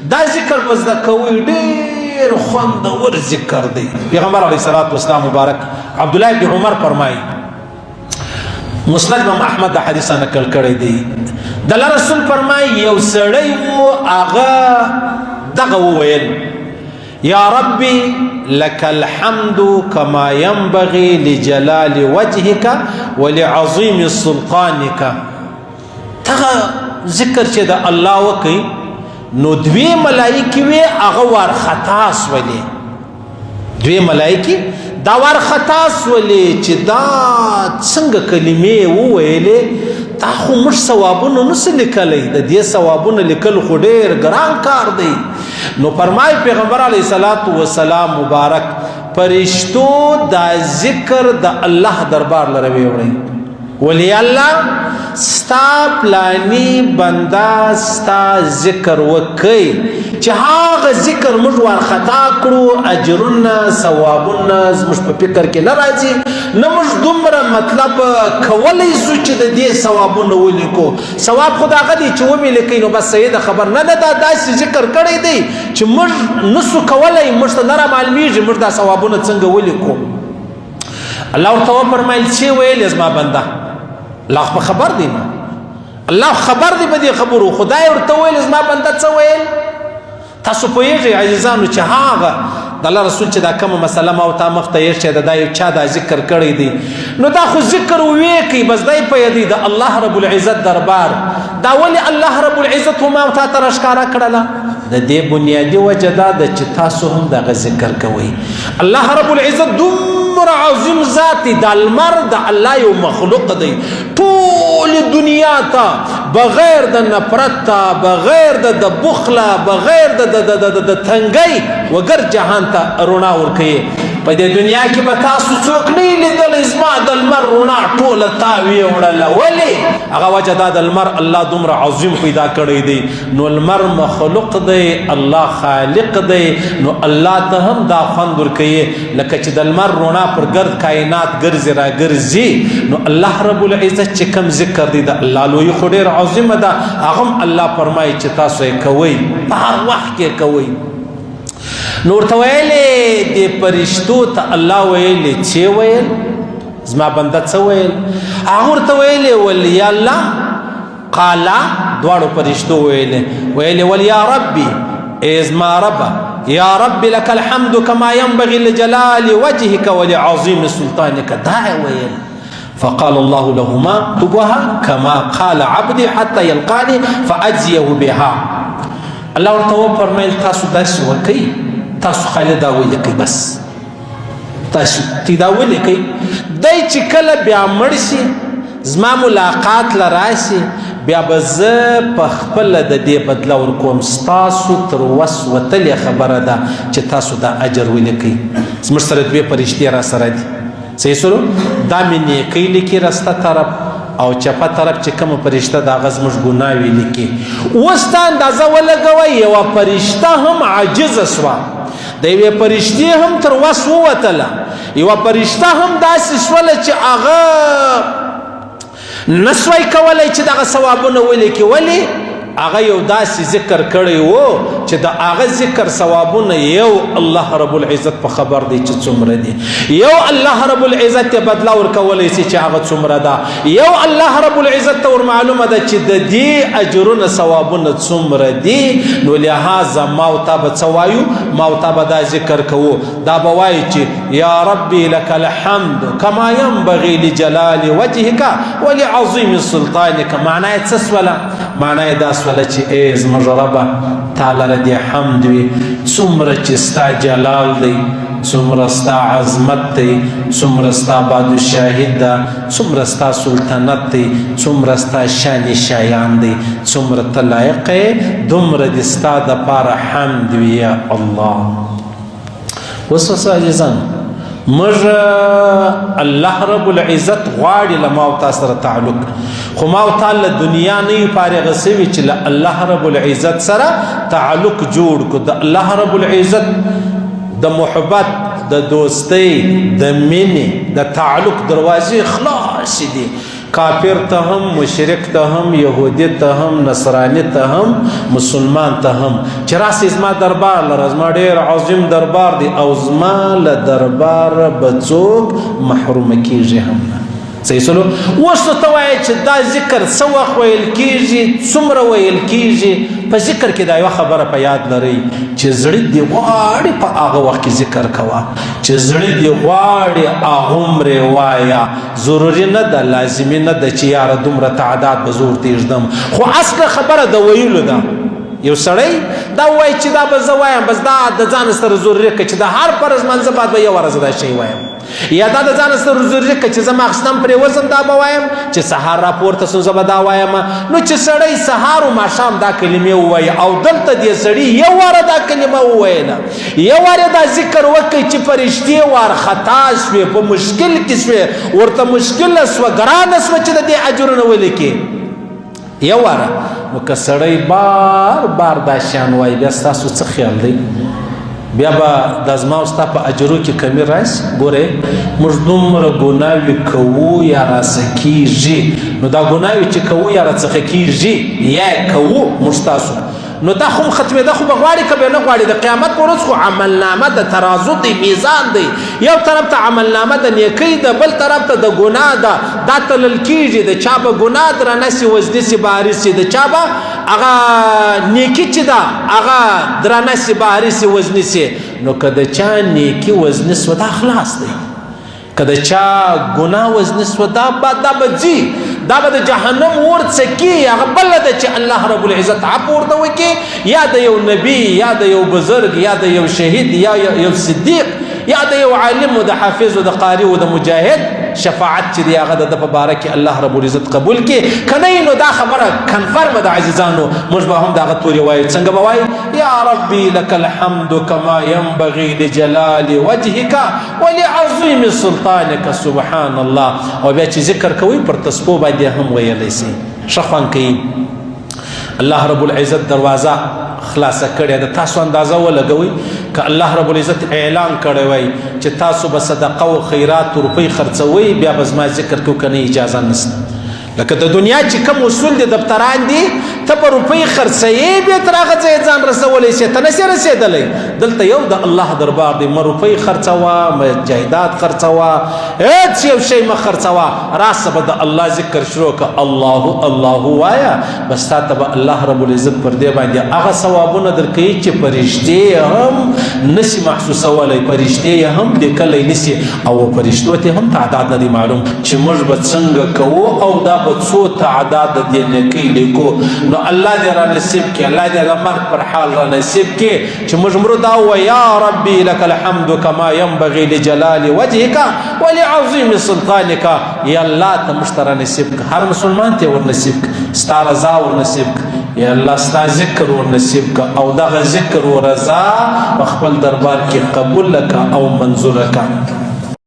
دا ذکر به زده کوئ ډېر خوندور ذکر دی پیغمبر علیه الصلاة والسلام مبارک عبدالله ابن عمر فرمایي مسند امام احمد د حدیثه نقل کړی دی د الله رسول فرمایي یو سړی و هغه دغه وویل یا ربي لك الحمد كما ينبغي لجلال وجهك ولعظيم سلطانك دغه ذکر چې د الله وکړي نو دوی ملائکې وې هغه وارخطا سولې دوی ملائکې دا وارخطا سولې چې دا څنګه کلمې وویلې دا خو موږ ثوابونه نسو لیکلی د دې ثوابونه لیکل خو ډېر ګران کار دی نو فرمای پیغمبر علیه الصلاة والسلام مبارک فرشتو دا ذکر د الله دربار لره ویوړئ ولی الله ستا پلانی بندا ستا ذکر وکي چې هغه ذکر موږ ورخطا کړو اجرونه ثوابونه زموږ په فکر کې نه راځي نه موږ دومره مطلب کولی شو چې د دې ثوابونه ولیکو ثواب خو هغه دی چې ومې لیکئ نو بس صحیح ده خبر نه ده دا داسې ذکر کړی دی چې موږ نسو کولی موږ ته نه رامعلومیږي موږ دا ثوابونه څنګه ولیکو الله ورته وفرمایل چې ویل زما بنده الله خو خبر دی نه الله خبر دی په دې خبرو خدای ورته ویل زما بنده څه ویل تاسو پوهیږئ عزیزانو چې هغه د الله رسول چې دا کومه مسله ما او تا مخ ته ایښې ده دا یو چا دا ذکر کړی دی نو دا خو ذکر وویې کوي بس دی په یدی د الله رب العزت دربار دا ولې الله رب العزت هم ما او تا ته راښکاره کړله د دې بنیادي وجه دا ده چې تاسو هم دغه ذکر کوئ الله رب العزت دومره عظیم ذات دی د لمر د الله یو مخلوق دی ټول دنیا ته بغیر د نفرت ته بغیر د بخله بغیر د تنګۍ وګر جهان ته رڼا ورکوي په دې دنیا کې به تاسو څوک نه لیدلی زما د لمر رڼا ټوله تا ویوړله ولې هغه وجه دا د لمر الله دومره عظیم پیدا کړی دی نو لمر مخلوق دی الله خالق دی نو الله ته هم دا خوند ورکوي لکه چې د لمر رڼا پر ګرد کائنات ګرځي را ګرځي نو الله رب العزت چې کوم ذکر دی د الله لوی خو ډېر عظیمه ده هغه هم الله فرمایي چې تاسو یې کوئ په هر وخت کې کوئ نو ورته ویلې دې فرشتو ته الله ویلې چې ویل زما بنده څه ویل هغه ورته ویلې ول یا الله قالا دواړو فرشتو ویلې ول یا ربي ای زما ربه یا رب لك الحمد كما ينبغي لجلال وجهك ولعظيم سلطانك دا ویل فقال الله لهما اكتبوها كما قال عبدي حتى يلقاني فاجزيه بها الله ورته فرمایل تاسو داسې وکئ تاسو خالی دا ولیکئ بس تاسو دا ولیکئ دی چې کله بیا مړ شي زما ملاقات له راشي بیا به زه په خپله د دې بدله ورکوم ستاسو تر وس وتلې خبره ده چې تاسو دا اجر ولیکئ زموږ سره دوې فرشتې را سره دي صحیح سلو دا مې نیکۍ لیکي رسته طرف او چپه طرف چې کومه فرشته د هغه زموږ ګناوې لیکي اوس ته اندازه ولګوئ یوه فرشته هم عاجزه سوه د یوې فرشتې هم تر وس ووتله یوه فرشته هم داسې شوله چې هغه نسوی کولی چې دغه ثوابونه ولیکي ولې هغه یو داسې ذکر کړی و چې د هغه ذکر ثوابونه یو الله رب العزت په خبر دی چې څومره دي یو الله رب العزت ته بدله ورکولی شي چې هغه څومره ده یو الله رب العزت ته ور معلومه ده چې د دې اجرونه ثوابونه څومره دي نو لهذا ما او تا به څه وایو ما او تا به دا ذکر کوو دا به وایو چې یا ربي لك الحمد كما ينبغي لجلال وجهك ولعظيم سلطانك معنی څه سوله معنی دا سوله چې ای زموږ ربه تا لره دې حمد وي څومره چې ستا جلال دی څومره ستا عظمت دی څومره ستا بادشاهي ده څومره ستا سلطنت دی څومره ستا شان شایان دی څومره ته لایق یې دومره دې ستا دپاره حمد وي یا الله اوس عزیزان موږ الله رب العزت غواړي له ما او تا سره تعلق خو ما او تا له دنیا نه یو فارغه سوي چې له الله رب العزت سره تعلق جوړ کړو د الله رب العزت د محبت د دوستۍ د مینې د تعلق دروازې خلاص دي کافر ته هم مشرک ته هم یهودي ته هم نصراني ته هم مسلمان ته هم چې راسې زما دربار لره زما ډېر عظیم دربار دی او زما له درباره به څوک محرومه کېږي هم نه صحیح سلو اوس نو ته وایې چې دا ذکر څه وخت ویل کېږي څومره ویل کېږي په ذکر کې دا یوه خبره په یاد لرئ چې زړه دې غواړي په هغه وخت کې ذکر کوه چې زړه دې غواړي هغومرې وایه ضروري نه ده لازمي نه ده چې یاره دومره تعداد به زور تېږدم خو اصله خبره د ویلو ده یو سړی دا وایي چې دا به زه وایم بس دا د ځان سره ضروري که چې د هر فرض منځه بعد به یو ورځ دا شی وایم یا دا د ځان سره ضروري که چې زه ماخستن پرې وزم دا به وایم چې سهار راپورته سم زه به دا وایم نو چې سړی سهار و ماښام دا کلمې ووایي او دلته دې سړي یو واره دا کلمه وویله یو واره دا ذکر وکړي چې فرشتې وارخطا شوې په مشکل کې شوې ورته مشکله شوه ګرانه شوه چې د دې اجرونه ولیکي یو واره نو که سړی بار بار دا شیان وایي بیا ستاسو څه خیال دی بیا به دا زما او ستا په اجرو کې کمی راشي ګورئ موږ دومره ګناوې کوو یا راسه کېږي نو دا ګناوې چې کوو یا راڅخه کېږي یا یې کوو موږ ستاسو نو دا خو ختمېده خو به غواړي که به نه غواړي د قیامت په ورځ خو عملنامه د ترازو دی میزان دی یو طرف ته عملنامه د نیکۍ ده بل طرف ته د ګناه ده دا تلل کېږي د چا به ګناه درنه سي وزني سي باري سي د چا به هغه نیکي چې ده هغه درنه سي باري سي وزني سي نو که د چا نیکي وزني سوه دا خلاص دی که د چا ګناه وزني سوه دا به ځي دا به د جهنم اور څکي هغه بله ده چې الله رب العزت عفو ورته وکړي یا د یو نبي یا د یو بزرګ یا د یو شهید یا یو صدیق یا د یو عالم و د حافظ و د قاری و د مجاهد شفاعت چې دی هغه د په باره کې الله رب العزت قبول کړي که نه نو دا خبره کنفرمه ده عزیزانو موږ به هم د هغه تورې وایو څنګه به وایو یا ربي لك الحمد كما ينبغي لجلال وجهك ولعظيم سلطانك سبحان الله او بیا چې ذکر کوئ پر تسبو باندې هم ویلی سي ښه خوند کوي الله رب العزت دروازه خلاصه کړې ده تاسو اندازه ولګوئ که الله رب العزت اعلان کړی وای چې تاسو به صدقه و خیرات روپۍ خرڅوئ بیا به زما ذکر کو که نه اجازه نشته لکه د دنیا چې کوم اصول دي دفتران دي ته به روپۍ خرڅوې بیا تر هغه ځایه ځان رسولی شې ته نشې رسېدلی دلته یو د الله دربار دی مه روپۍ خرڅوه مه جایداد خرڅوه هېڅ یو شی مه خرڅوه راسه به د الله ذکر شروع که الله الله وایه بس تا ته به الله رب العزت پر دې باندې هغه ثوابونه درکوي چې فرشتې هم نسي محسوسولی فرشتې یې هم لیکلی نسي او فرشتو ته هم تعداد نه دی معلوم چې موږ به څنګه کوو او دا به څو تعداد د دې نیکۍ لیکو نو الله دې را نصیب کړي الله دې د مرګ پر حال را نصیب کړي چې موږ مرو دا ووایو یا ربي لك الحمد كما ينبغي لجلال وجهك ولعظيم سلطانك یا الله ته موږ ته را نصیب کړه هر مسلمان ته ور نصیب کړه ستا رضا ور نصیب کړه یا الله ستا ذکر ور نصیب کړه او دغه ذکر و رضا په خپل دربار کې قبول کړه او منظور کړه